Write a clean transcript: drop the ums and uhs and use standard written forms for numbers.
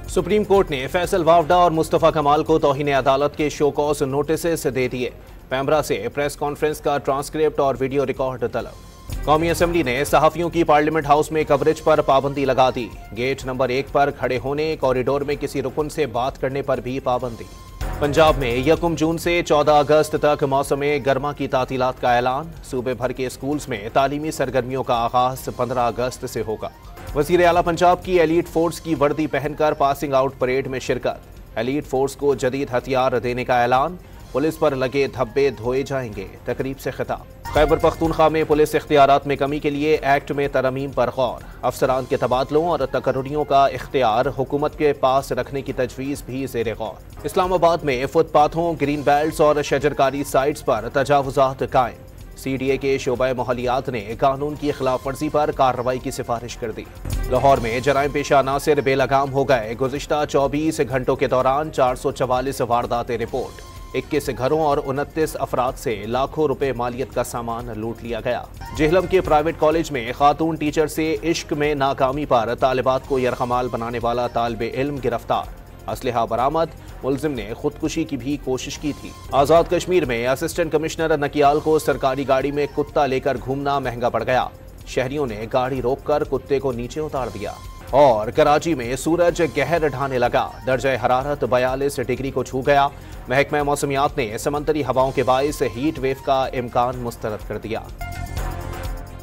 Supreme court ने फैसल वावडा और मुस्तफ़ा कमाल को तौहीन अदालत के शोकॉज नोटिस दे दिए। पैमरा से प्रेस कॉन्फ्रेंस का ट्रांसक्रिप्ट और वीडियो रिकॉर्ड तलब। कौमी असम्बली ने सहाफ़ियों की पार्लियामेंट हाउस में कवरेज पर पाबंदी लगा दी। गेट नंबर 1 पर खड़े होने, कॉरिडोर में किसी रुकन से बात करने पर भी पाबंदी। पंजाब में 1 जून से 14 अगस्त तक मौसम गर्मा की तातीलात का ऐलान। सूबे भर के स्कूल्स में तालीमी सरगर्मियों का आगाज 15 अगस्त से होगा। वज़ीर आला पंजाब की एलीट फोर्स की वर्दी पहनकर पासिंग आउट परेड में शिरकत। एलीट फोर्स को जदीद हथियार देने का ऐलान। पुलिस पर लगे धब्बे धोए जाएंगे, तकरीब से खिताब। खैबर पख्तूनख्वा में पुलिस इख्तियारात में कमी के लिए एक्ट में तरमीम पर गौर। अफसरान के तबादलों और तकर्रियों का इख्तियार हुकूमत के पास रखने की तजवीज़ भी ज़ेर गौर। इस्लामाबाद में फुटपाथों, ग्रीन बेल्ट्स और शजरकारी साइट्स पर तजावुज़ात कायम। CDA के शोबा मोहलियात ने कानून की खिलाफ वर्जी पर कार्रवाई की सिफारिश कर दी। लाहौर में जराइम पेशा अनासिर बेलगाम हो गए। गुज़िश्ता 24 घंटों के दौरान 444 वारदातें रिपोर्ट। 21 घरों और 29 अफराद से लाखों रुपए मालियत का सामान लूट लिया गया। जेहलम के प्राइवेट कॉलेज में खातून टीचर से इश्क में नाकामी पर तालिबात को यरगमाल बनाने वाला तालिबे इल्म गिरफ्तार। असलहा बरामद। मुलजिम ने खुदकुशी की भी कोशिश की थी। आज़ाद कश्मीर में असिस्टेंट कमिश्नर नकियाल को सरकारी गाड़ी में कुत्ता लेकर घूमना महंगा पड़ गया। शहरियों ने गाड़ी रोककर कुत्ते को नीचे उतार दिया। और कराची में सूरज गहर ढाने लगा। दर्जा हरारत 42 डिग्री को छू गया। महकमा मौसमियात ने समंदरी हवाओं के बाइस हीट वेव का इम्कान मुस्तरद कर दिया।